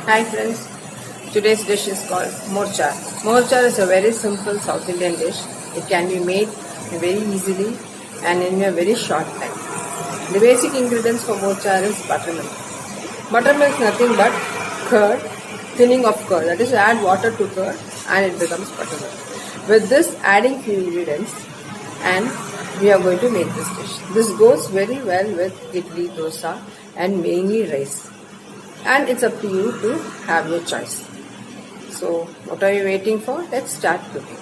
Hi friends, today's dish is called Morechar. Morechar is a very simple South Indian dish. It can be made very easily and in a very short time. The basic ingredients for Morechar is buttermilk. Buttermilk is nothing but curd, thinning of curd. That is, you add water to curd and it becomes buttermilk. With this, adding few ingredients and we are going to make this dish. This goes very well with idli, dosa and mainly rice. And it's up to you to have your choice. So, what are you waiting for? Let's start cooking.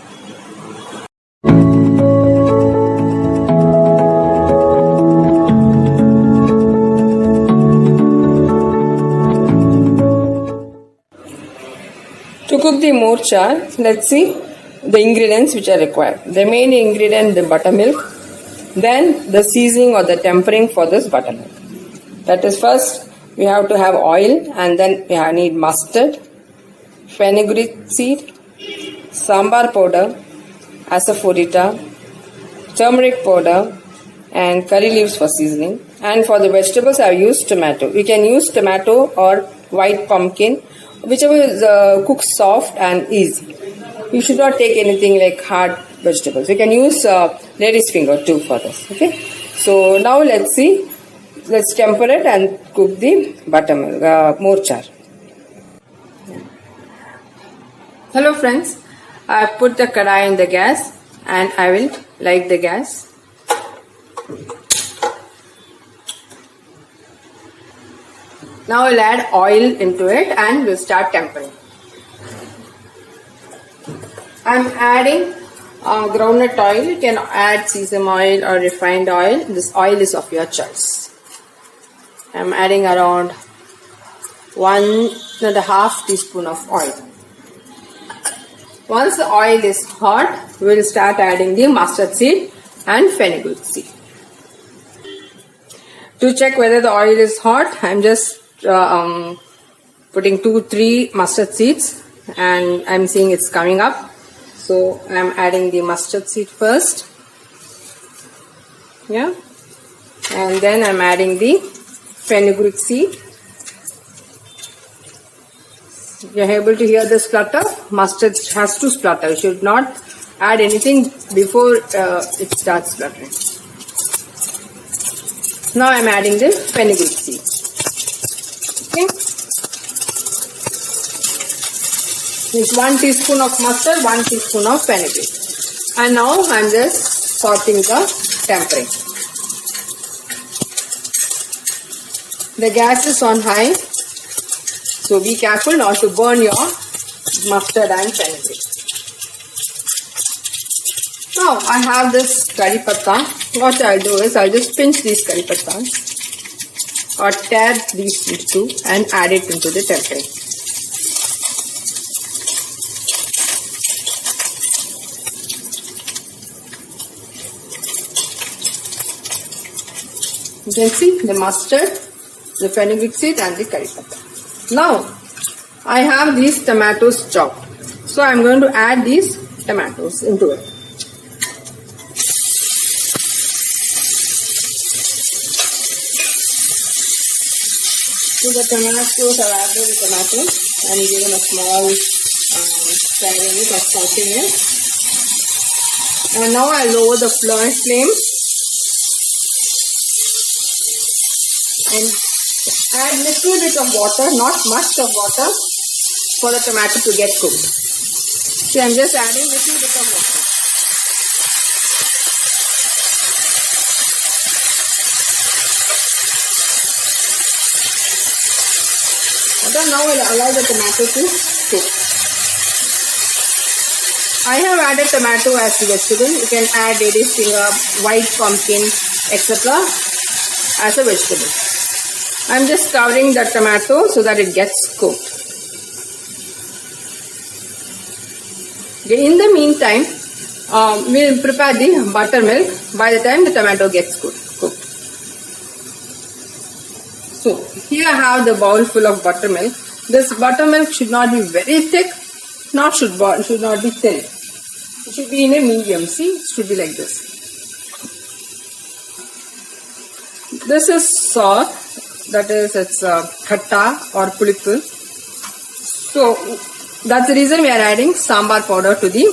To cook the morechar, let's see the ingredients which are required. The main ingredient, the buttermilk, then the seasoning or the tempering for this buttermilk. That is, first we have to have oil, and then we need mustard, fenugreek seed, Sambhar Powder, asafetida, turmeric powder, and curry leaves for seasoning. And for the vegetables, I have used tomato. You can use tomato or white pumpkin, whichever is cooked soft and easy. You should not take anything like hard vegetables. You can use lady's finger too for this. Okay. So now let's see. Let's temper it and cook the buttermilk, morechar. Hello friends, I have put the kadai in the gas and I will light the gas. Now I'll add oil into it and we'll start tempering. I'm adding groundnut oil. You can add sesame oil or refined oil. This oil is of your choice. I'm adding around 1.5 teaspoon of oil. Once the oil is hot, we'll start adding the mustard seed and fenugreek seed. To check whether the oil is hot, I'm just putting 2-3 mustard seeds and I'm seeing it's coming up. So I'm adding the mustard seed first. Yeah. And then I'm adding the fenugreek seed. You are able to hear the splutter. Mustard has to splutter. You should not add anything before it starts spluttering. Now I am adding the fenugreek seed. Okay. It's 1 teaspoon of mustard, 1 teaspoon of fenugreek. And now I am just sorting the tempering. The gas is on high, so be careful not to burn your mustard and fenugreek. Now I have this curry patta. What I'll do is I'll just pinch these curry pattas or tear these into two and add it into the tempering. You can see the mustard, the fenugreek seed and the curry patta. Now I have these tomatoes chopped. So I am going to add these tomatoes into it. So the tomatoes, I have added the tomatoes and given a small stirring it or sauteing it. And now I lower the flame and add little bit of water, not much of water, for the tomato to get cooked. See, I'm just adding little bit of water. Okay, now we'll allow the tomato to cook. I have added tomato as the vegetable. You can add lady's finger, white pumpkin, etc. as a vegetable. I'm just covering the tomato so that it gets cooked. Okay, in the meantime, we'll prepare the buttermilk by the time the tomato gets cooked. So here I have the bowl full of buttermilk. This buttermilk should not be very thick, should not be thin. It should be in a medium. See, it should be like this. This is sour, that is it's khatta or pulippu. So that's the reason we are adding Sambhar powder to the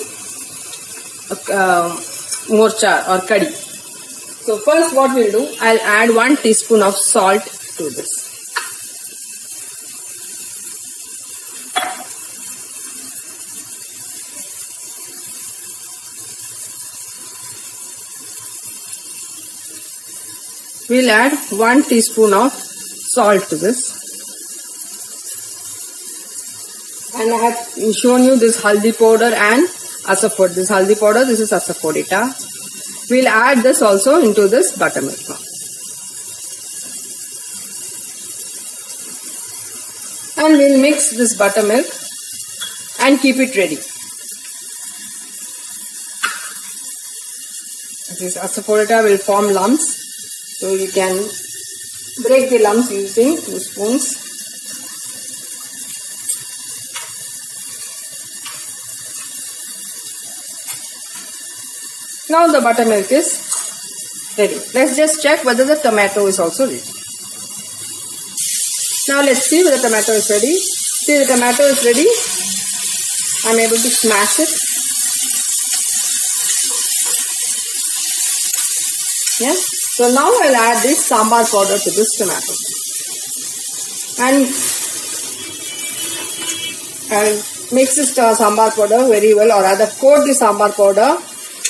Morechar or Kadi. So first what we'll do, I'll add 1 teaspoon of salt to this. We'll add 1 teaspoon of salt to this. And I have shown you this Haldi powder and asafetida. This Haldi powder, this is asafetida. We'll add this also into this buttermilk. And we'll mix this buttermilk and keep it ready. This asafetida will form lumps, so you can break the lumps using 2 spoons. Now the buttermilk is ready. Let's just check whether the tomato is also ready. Now let's see whether the tomato is ready. See, the tomato is ready. I'm able to smash it. Yeah. So now I'll add this Sambhar powder to this tomato. And I'll mix this Sambhar powder very well, or rather coat the Sambhar powder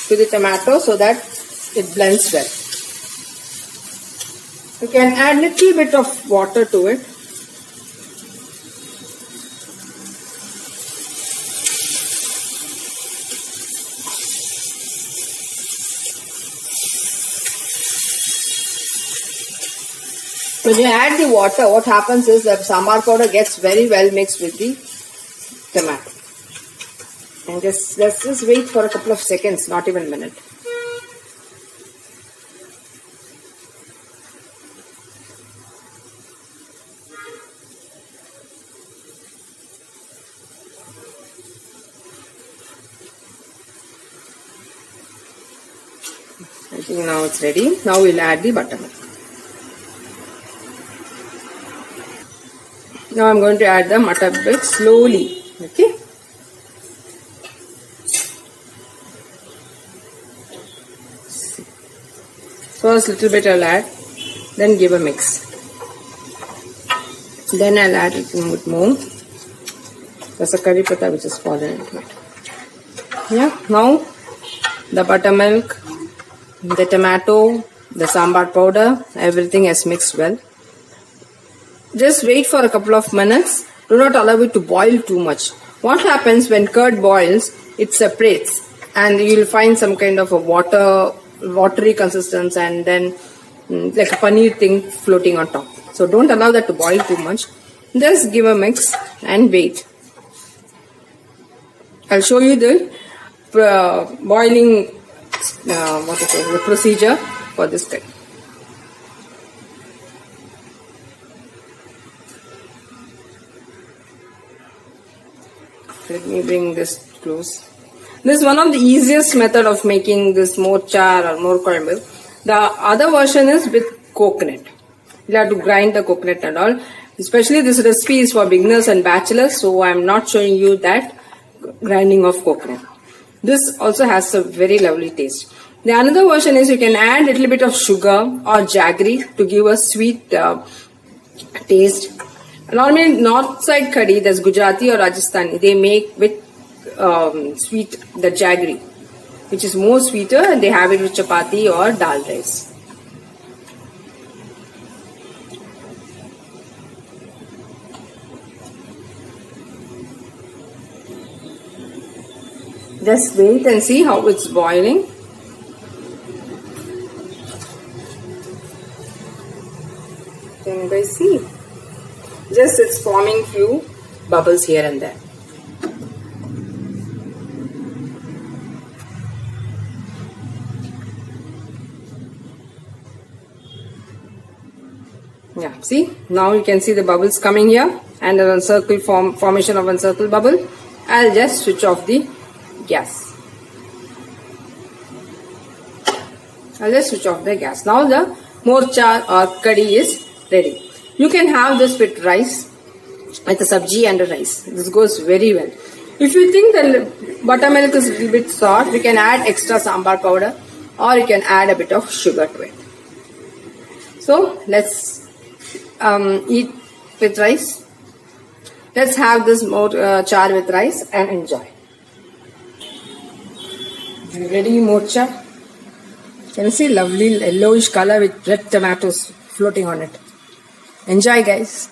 to the tomato so that it blends well. You can add little bit of water to it. When you add the water, what happens is that Sambhar powder gets very well mixed with the tomato. And let's just wait for a couple of seconds, not even a minute. I think now it's ready. Now we'll add the buttermilk. Now I'm going to add the buttermilk slowly. Okay. First little bit I'll add, then give a mix. Then I'll add a little bit more. There's a curry pata which is fallen into it. Yeah, now the buttermilk, the tomato, the Sambhar powder, everything has mixed well. Just wait for a couple of minutes. Do not allow it to boil too much. What happens when curd boils, it separates and you will find some kind of a watery consistency and then like a paneer thing floating on top. So don't allow that to boil too much. Just give a mix and wait. I'll show you the boiling the procedure for this curry. Let me bring this close. This is one of the easiest method of making this Morechar or Morechar milk. The other version is with coconut. You have to grind the coconut and all. Especially this recipe is for beginners and bachelors, so I am not showing you that grinding of coconut. This also has a very lovely taste. The another version is you can add a little bit of sugar or jaggery to give a sweet taste. Normally north side Kadi, there's Gujarati or Rajasthani, they make with sweet, the jaggery, which is more sweeter, and they have it with chapati or dal rice. Just wait and see how it's boiling. Can you guys see? Just it's forming few bubbles here and there. Yeah, see, now you can see the bubbles coming here and a circle formation of a circle bubble. I'll just switch off the gas. I'll just switch off the gas. Now the Morechar or Kadi is ready. You can have this with rice with a sabji and a rice. This goes very well. If you think the buttermilk is a little bit soft, you can add extra sambhar powder or you can add a bit of sugar to it. So let's eat with rice. Let's have this char with rice and enjoy. Ready, Morechar? Can you see lovely yellowish color with red tomatoes floating on it? Enjoy, guys.